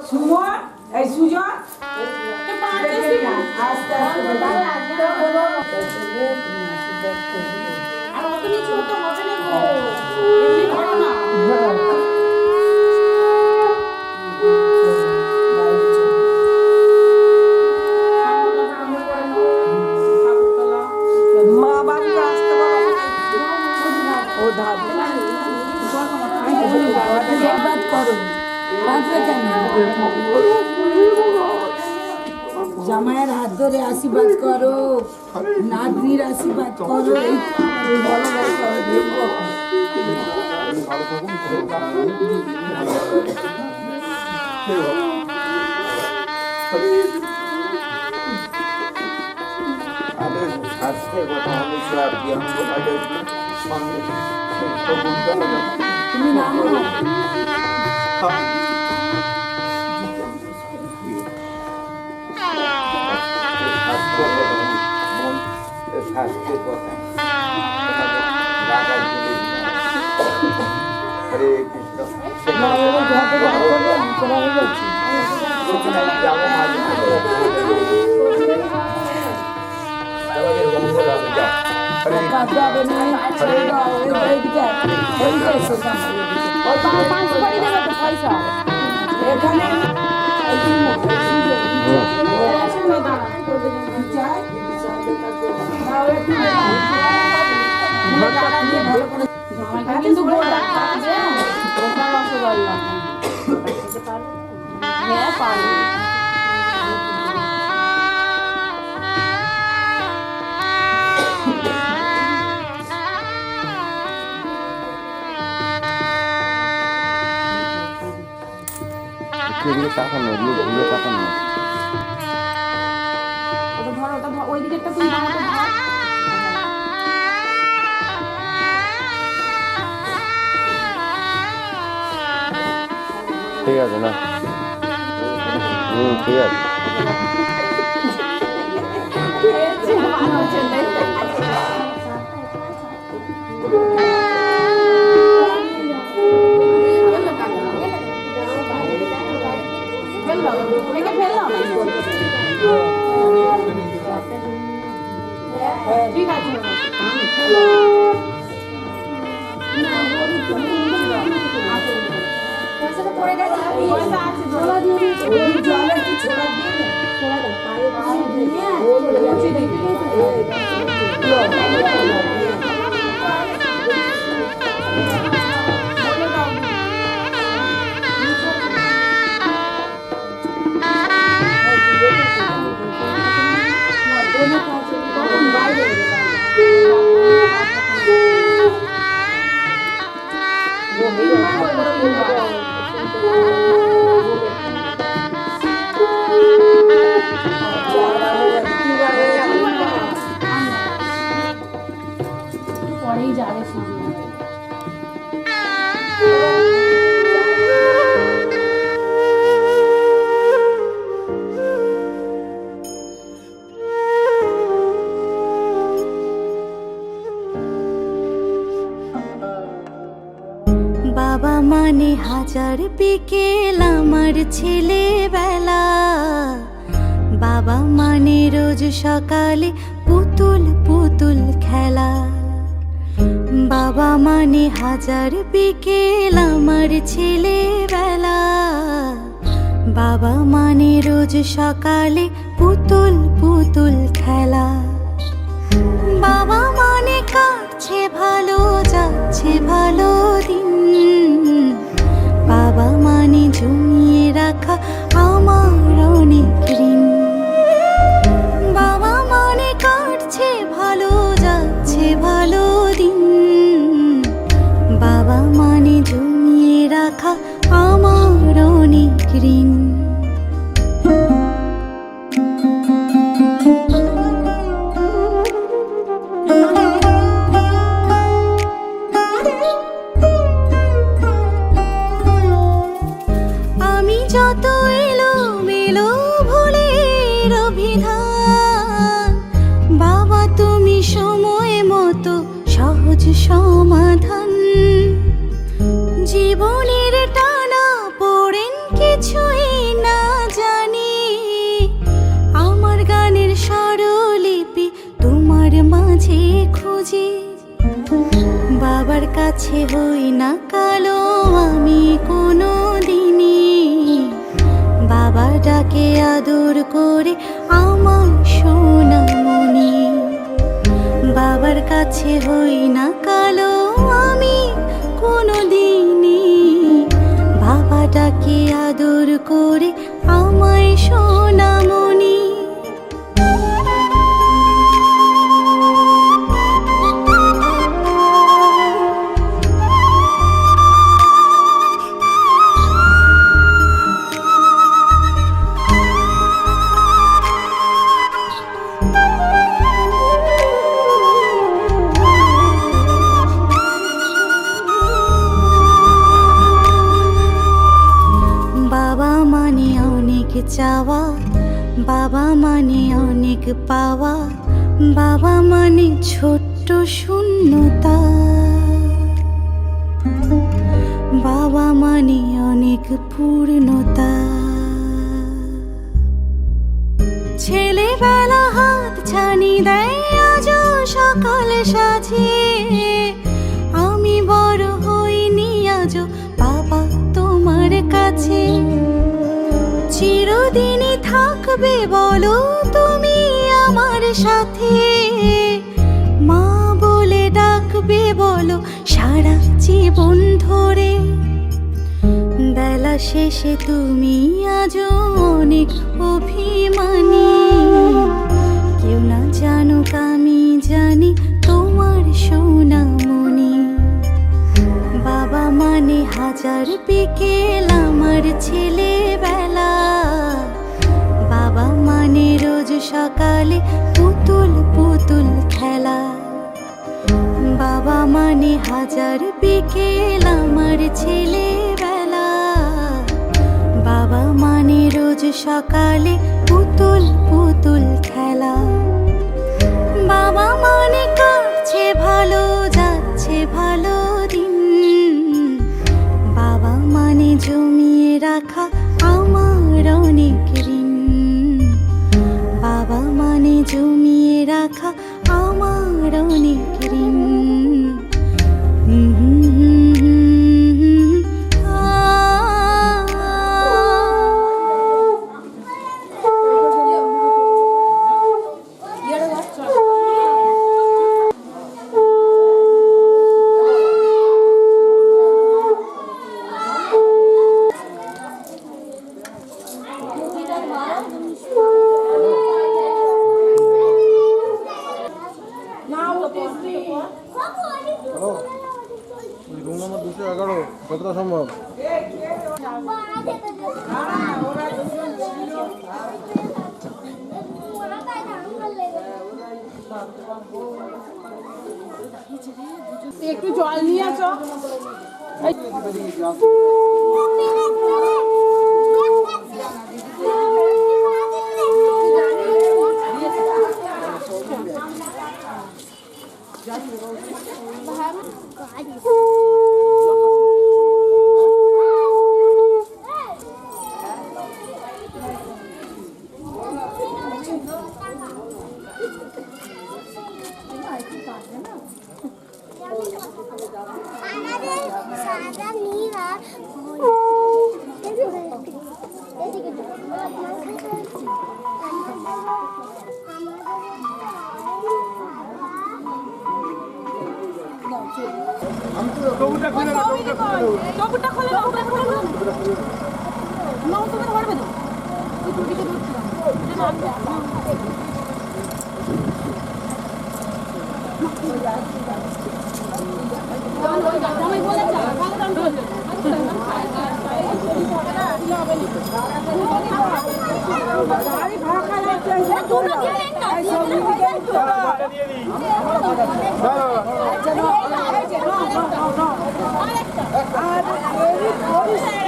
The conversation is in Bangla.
সুমন এই সুজন আর অত নিচু হতে হবে না গো, এমনি করো না। মা বাড়ি আসতে বলো ও দাদু বাদ করো বাঁধবে কেন? জামাইয়ের হাত ধরে আশীর্বাদ করো, নাতনির আশীর্বাদ করো। এই বড় তুমি নাম হরে কৃষ্ণ কিন্তু হ্যাঁ পারবো। তাকানো ঘুরে তাকানো ওটা ধর, ওটা ধর, ওই দিকে একটা তুমি আমাকে ধর। ঠিক আছে না? ঠিক আছে। ঠিক আছে পড়ে গেছে, পয়সা আছে ছোড়া দিয়ে জলে কি ছোড়া দিয়ে ছোড়া দাও পায়ে দিয়ে পৌঁছে দিবি। পরেই যাবে শুধু বাবা মানে হাজার বিকেল আমার ছেলেবেলা, বাবা মানে রোজ সকালে পুতুল পুতুল খেলা, বাবা মানে হাজার বিকেল আমার ছেলেবেলা, বাবা মানে রোজ সকালে পুতুল পুতুল খেলা, বাবা মানে কাটছে ভালো যাচ্ছে ভালো দিন, বাবা মানে জমিয়ে রাখা আমার অনেক ঋণ, বাবা মানে কাটছে ভালো যাচ্ছে ভালো দিন, বাবা মানে জমিয়ে রাখা আমার অনেক ঋণ। যত এলো মেলো ভুলের অভিধান, বাবা তুমি সময় মতো সহজ সমাধান, জীবনের টানা পড়েন কিছু খুঁজি, বাবার কাছে হই না কালো আমি কোনো দিনই। বাবা ডাকে আদর করে আমার সোনামণি, বাবার কাছে হই না কালো আমি কোনো দিনই। বাবা ডাকে আদর করে আমায় সোনামণি। বাবা মানে অনেক চাওয়া, বাবা মানে অনেক পাওয়া, বাবা মানে ছোট্ট শূন্যতা। বাবা মানে অনেক পূর্ণতা। ছেলেবেলা হাত ছানি দেয় আজও সকাল সাজে, আমি বড় হইনি আজও বাবা তোমার কাছে। চিরদিনই থাকবে বলো তুমি আমার সাথে, মা বলে ডাকবে বলো সারা জীবন ধরে। বেলা শেষে তুমি আজও অনেক অভিমানী, কেউ না জানুক আমি জানি তোমার সোনামণি। বাবা মানে হাজার বিকেল আমার ছেলেবেলা, বাবা মানে রোজ সকালে পুতুল পুতুল খেলা। বাবা মানে হাজার বিকেল আমার ছেলেবেলা, বাবা মানে রোজ সকালে পুতুল পুতুল খেলা। বাবা মানে কাটছে ভালো যাচ্ছে ভালো দিন, বাবা মানে জমিয়ে রাখা আমার অনেক ঋণ। বাবা মানে জমিয়ে রাখা আমার অনেক ঋণ। রুম নম্বর 211 কতটা সম্ভব? একটু জল নিয়ে আসো। সাদা নীল আর টবুটা খুলে না, টবুটা খোলো, টবুটা খোলো। নাও তুমি ধরবে তো। এই দুটিকে ধরছিলাম। আমি বলেছি ভালো দাম বলছে। গাড়ি ভাড়া খাওয়া হচ্ছে। তোমরা দিয়ে দেন না। এই সব দিয়ে দিই। আর এই